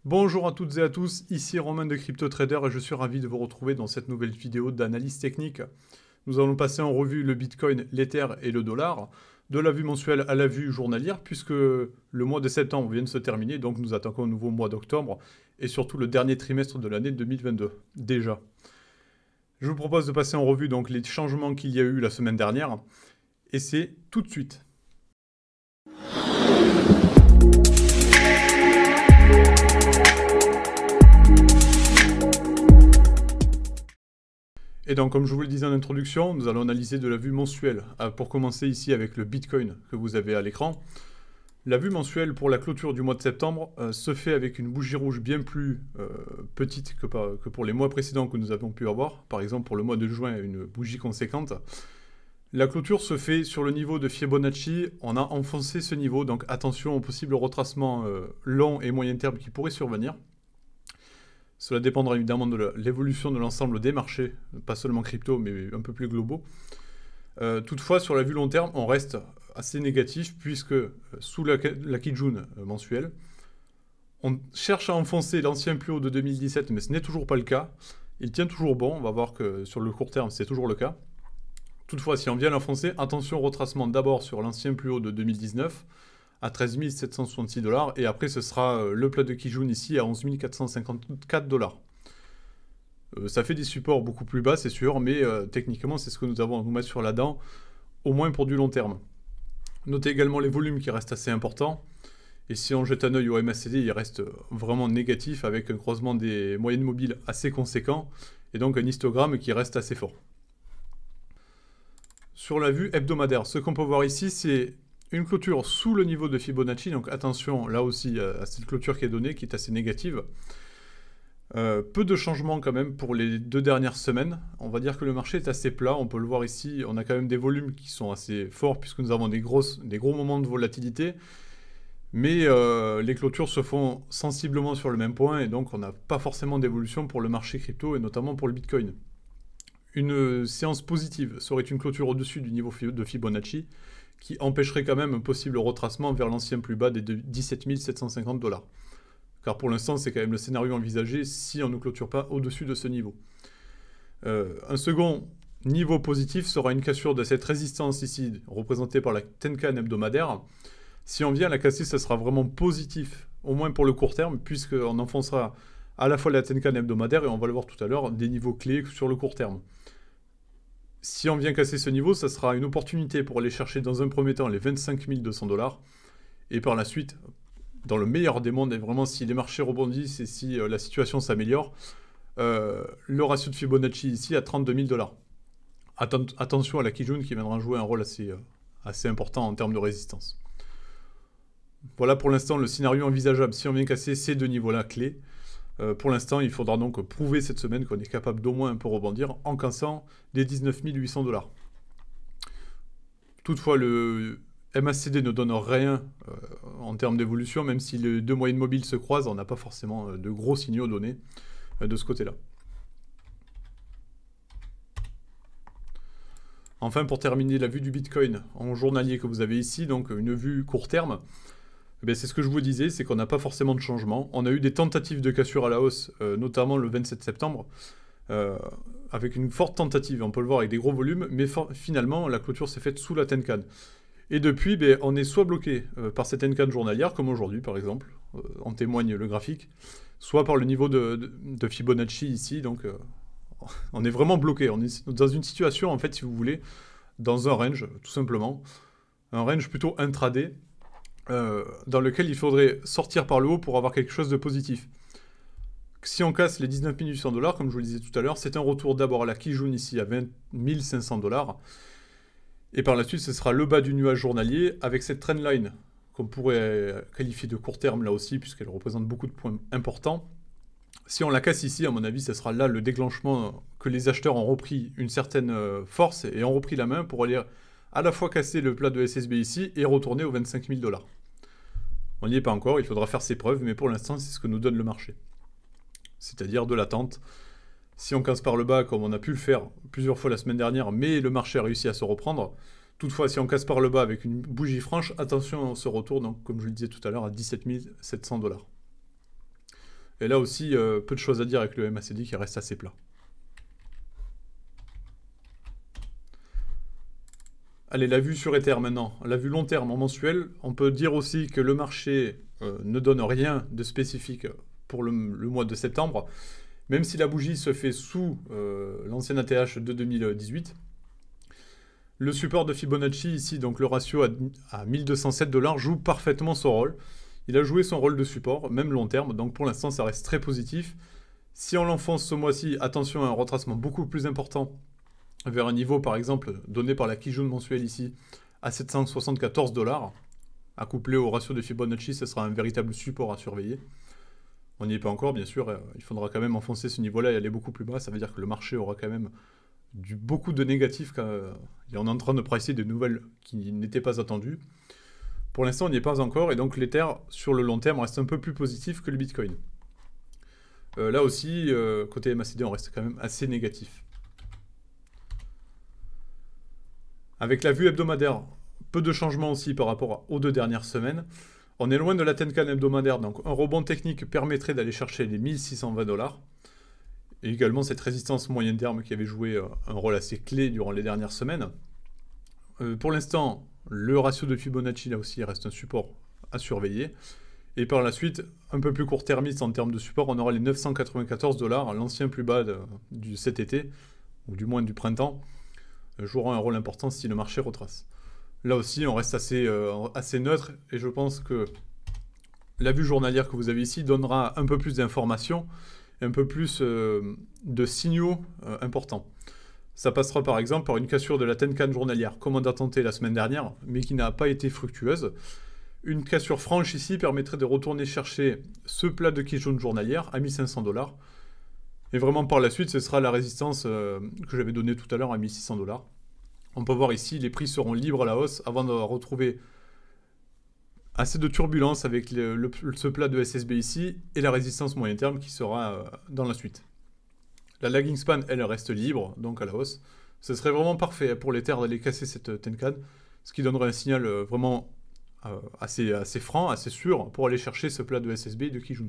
Bonjour à toutes et à tous, ici Romain de CryptoTrader et je suis ravi de vous retrouver dans cette nouvelle vidéo d'analyse technique. Nous allons passer en revue le Bitcoin, l'Ether et le dollar, de la vue mensuelle à la vue journalière, puisque le mois de septembre vient de se terminer, donc nous attaquons un nouveau mois d'octobre et surtout le dernier trimestre de l'année 2022, déjà. Je vous propose de passer en revue donc les changements qu'il y a eu la semaine dernière, et c'est tout de suite. Et donc, comme je vous le disais en introduction, nous allons analyser de la vue mensuelle. Pour commencer ici avec le Bitcoin que vous avez à l'écran. La vue mensuelle pour la clôture du mois de septembre se fait avec une bougie rouge bien plus petite que pour les mois précédents que nous avons pu avoir. Par exemple, pour le mois de juin, une bougie conséquente. La clôture se fait sur le niveau de Fibonacci. On a enfoncé ce niveau, donc attention aux possibles retracements long et moyen terme qui pourraient survenir. Cela dépendra évidemment de l'évolution de l'ensemble des marchés, pas seulement crypto, mais un peu plus globaux. Toutefois, sur la vue long terme, on reste assez négatif, puisque sous la Kijun mensuelle, on cherche à enfoncer l'ancien plus haut de 2017, mais ce n'est toujours pas le cas. Il tient toujours bon, on va voir que sur le court terme, c'est toujours le cas. Toutefois, si on vient l'enfoncer, attention au retracement d'abord sur l'ancien plus haut de 2019, à 13 766 $, et après ce sera le plat de Kijun ici à 11 454 $. Ça fait des supports beaucoup plus bas, c'est sûr, mais techniquement c'est ce que nous avons à nous mettre sur la dent, au moins pour du long terme. Notez également les volumes qui restent assez importants, et si on jette un œil au MACD, il reste vraiment négatif, avec un croisement des moyennes mobiles assez conséquent, et donc un histogramme qui reste assez fort. Sur la vue hebdomadaire, ce qu'on peut voir ici, c'est une clôture sous le niveau de Fibonacci, donc attention là aussi à cette clôture qui est donnée, qui est assez négative. Peu de changements quand même pour les 2 dernières semaines. On va dire que le marché est assez plat, on peut le voir ici, on a quand même des volumes qui sont assez forts puisque nous avons des gros moments de volatilité. Mais les clôtures se font sensiblement sur le même point et donc on n'a pas forcément d'évolution pour le marché crypto et notamment pour le Bitcoin. Une séance positive serait une clôture au-dessus du niveau de Fibonacci, qui empêcherait quand même un possible retracement vers l'ancien plus bas des 17 750 $. Car pour l'instant, c'est quand même le scénario envisagé si on ne clôture pas au-dessus de ce niveau. Un second niveau positif sera une cassure de cette résistance ici, représentée par la Tenkan hebdomadaire. Si on vient la casser, ça sera vraiment positif, au moins pour le court terme, puisqu'on enfoncera à la fois la Tenkan hebdomadaire, et on va le voir tout à l'heure, des niveaux clés sur le court terme. Si on vient casser ce niveau, ça sera une opportunité pour aller chercher dans un premier temps les 25 200 $. Et par la suite, dans le meilleur des mondes, et vraiment si les marchés rebondissent et si la situation s'améliore, le ratio de Fibonacci ici à 32 000 $. Attention à la Kijun qui viendra jouer un rôle assez important en termes de résistance. Voilà pour l'instant le scénario envisageable si on vient casser ces deux niveaux-là clés. Pour l'instant, il faudra donc prouver cette semaine qu'on est capable d'au moins un peu rebondir en cassant les 19 800 $. Toutefois, le MACD ne donne rien en termes d'évolution, même si les deux moyennes mobiles se croisent, on n'a pas forcément de gros signaux donnés de ce côté-là. Enfin, pour terminer la vue du Bitcoin en journalier que vous avez ici, donc une vue court terme, c'est ce que je vous disais, c'est qu'on n'a pas forcément de changement. On a eu des tentatives de cassure à la hausse, notamment le 27 septembre, avec une forte tentative, on peut le voir avec des gros volumes, mais finalement la clôture s'est faite sous la Tenkan. Et depuis, on est soit bloqué par cette Tenkan journalière, comme aujourd'hui par exemple, en témoigne le graphique, soit par le niveau de Fibonacci ici, donc on est vraiment bloqué. On est dans une situation, en fait, si vous voulez, dans un range, tout simplement, un range plutôt intraday, dans lequel il faudrait sortir par le haut pour avoir quelque chose de positif. Si on casse les 19 800 $, comme je vous le disais tout à l'heure, c'est un retour d'abord à la Kijun ici à 20 500 $, et par la suite ce sera le bas du nuage journalier avec cette trendline qu'on pourrait qualifier de court terme là aussi, puisqu'elle représente beaucoup de points importants. Si on la casse ici, à mon avis, ce sera là le déclenchement que les acheteurs ont repris une certaine force et ont repris la main pour aller à la fois casser le plat de SSB ici et retourner aux 25 000 $. On n'y est pas encore, il faudra faire ses preuves, mais pour l'instant, c'est ce que nous donne le marché. C'est-à-dire de l'attente. Si on casse par le bas, comme on a pu le faire plusieurs fois la semaine dernière, mais le marché a réussi à se reprendre, toutefois, si on casse par le bas avec une bougie franche, attention à ce retour, donc, comme je le disais tout à l'heure, à 17 700 $. Et là aussi, peu de choses à dire avec le MACD qui reste assez plat. Allez, la vue sur Ether maintenant. La vue long terme en mensuel. On peut dire aussi que le marché ne donne rien de spécifique pour le mois de septembre. Même si la bougie se fait sous l'ancien ATH de 2018. Le support de Fibonacci ici, donc le ratio à 1207 $, joue parfaitement son rôle. Il a joué son rôle de support, même long terme, donc pour l'instant ça reste très positif. Si on l'enfonce ce mois-ci, attention à un retracement beaucoup plus important vers un niveau par exemple donné par la Kijun mensuelle ici à 774 $. Accouplé au ratio de Fibonacci, ce sera un véritable support à surveiller. On n'y est pas encore, bien sûr, il faudra quand même enfoncer ce niveau-là et aller beaucoup plus bas, ça veut dire que le marché aura quand même beaucoup de négatifs, et on est en train de pricer des nouvelles qui n'étaient pas attendues. Pour l'instant, on n'y est pas encore, et donc l'Ether, sur le long terme, reste un peu plus positif que le Bitcoin. Là aussi, côté MACD, on reste quand même assez négatif. Avec la vue hebdomadaire, peu de changements aussi par rapport aux 2 dernières semaines. On est loin de la Tenkan hebdomadaire, donc un rebond technique permettrait d'aller chercher les 1620 $. Et également cette résistance moyen terme qui avait joué un rôle assez clé durant les dernières semaines. Pour l'instant, le ratio de Fibonacci là aussi reste un support à surveiller. Et par la suite, un peu plus court-termiste en termes de support, on aura les 994 $, l'ancien plus bas de cet été, ou du moins du printemps, jouera un rôle important si le marché retrace. Là aussi, on reste assez neutre, et je pense que la vue journalière que vous avez ici donnera un peu plus d'informations, un peu plus de signaux importants. Ça passera par exemple par une cassure de la Tenkan journalière, comme on a tenté la semaine dernière, mais qui n'a pas été fructueuse. Une cassure franche ici permettrait de retourner chercher ce plat de Kijun journalière à 1500 $. Et vraiment par la suite, ce sera la résistance que j'avais donnée tout à l'heure à 1600 $. On peut voir ici, les prix seront libres à la hausse avant de retrouver assez de turbulence avec ce plat de SSB ici et la résistance moyen terme qui sera dans la suite. La lagging span, elle reste libre, donc à la hausse. Ce serait vraiment parfait pour l'Ether d'aller casser cette Tenkan, ce qui donnerait un signal vraiment assez franc, assez sûr, pour aller chercher ce plat de SSB de Kijun.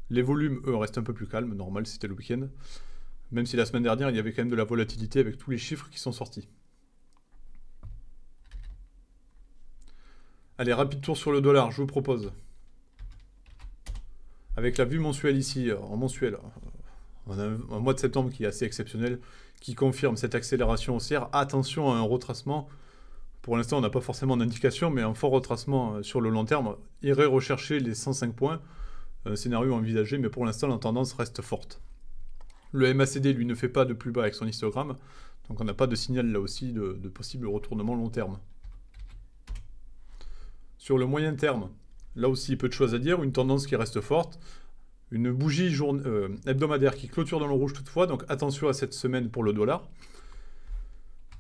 Les volumes, eux, restent un peu plus calmes, normal, c'était le week-end. Même si la semaine dernière, il y avait quand même de la volatilité avec tous les chiffres qui sont sortis. Allez, rapide tour sur le dollar, je vous propose. Avec la vue mensuelle ici, en mensuel, on a un mois de septembre qui est assez exceptionnel, qui confirme cette accélération haussière. Attention à un retracement. Pour l'instant, on n'a pas forcément d'indication, mais un fort retracement sur le long terme irait rechercher les 105 points. Un scénario envisagé, mais pour l'instant, la tendance reste forte. Le MACD, lui, ne fait pas de plus bas avec son histogramme, donc on n'a pas de signal là aussi de possible retournement long terme. Sur le moyen terme, là aussi, peu de choses à dire, une tendance qui reste forte, une bougie hebdomadaire qui clôture dans le rouge toutefois, donc attention à cette semaine pour le dollar.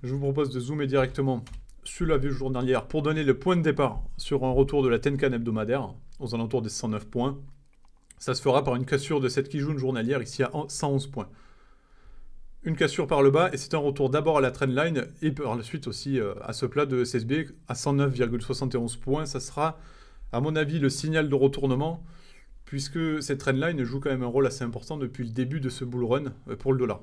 Je vous propose de zoomer directement sur la vue journalière pour donner le point de départ sur un retour de la Tenkan hebdomadaire, aux alentours des 109 points. Ça se fera par une cassure de cette Kijun journalière ici à 111 points. Une cassure par le bas, et c'est un retour d'abord à la trendline, et par la suite aussi à ce plat de SSB à 109,71 points. Ça sera, à mon avis, le signal de retournement, puisque cette trendline joue quand même un rôle assez important depuis le début de ce bull run pour le dollar.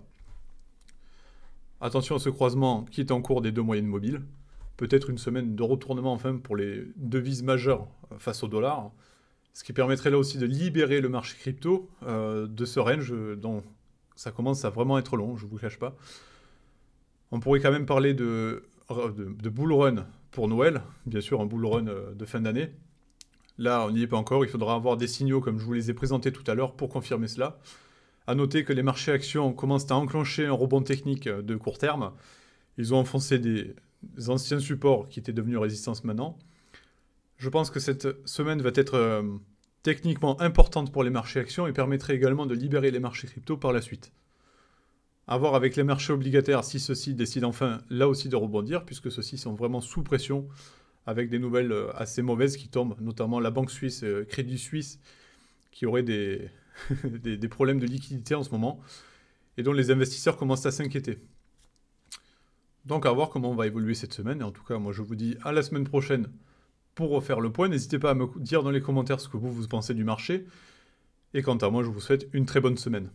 Attention à ce croisement qui est en cours des deux moyennes mobiles. Peut-être une semaine de retournement enfin pour les devises majeures face au dollar, ce qui permettrait là aussi de libérer le marché crypto de ce range dont ça commence à vraiment être long, je ne vous cache pas. On pourrait quand même parler de bull run pour Noël, bien sûr un bull run de fin d'année. Là, on n'y est pas encore, il faudra avoir des signaux comme je vous les ai présentés tout à l'heure pour confirmer cela. A noter que les marchés actions commencent à enclencher un rebond technique de court terme. Ils ont enfoncé des anciens supports qui étaient devenus résistance maintenant. Je pense que cette semaine va être techniquement importante pour les marchés actions et permettrait également de libérer les marchés crypto par la suite. À voir avec les marchés obligataires si ceux-ci décident enfin là aussi de rebondir, puisque ceux-ci sont vraiment sous pression avec des nouvelles assez mauvaises qui tombent, notamment la Banque Suisse, Crédit Suisse, qui aurait des problèmes de liquidité en ce moment, et dont les investisseurs commencent à s'inquiéter. Donc à voir comment on va évoluer cette semaine, et en tout cas moi je vous dis à la semaine prochaine pour refaire le point. N'hésitez pas à me dire dans les commentaires ce que vous pensez du marché. Et quant à moi, je vous souhaite une très bonne semaine.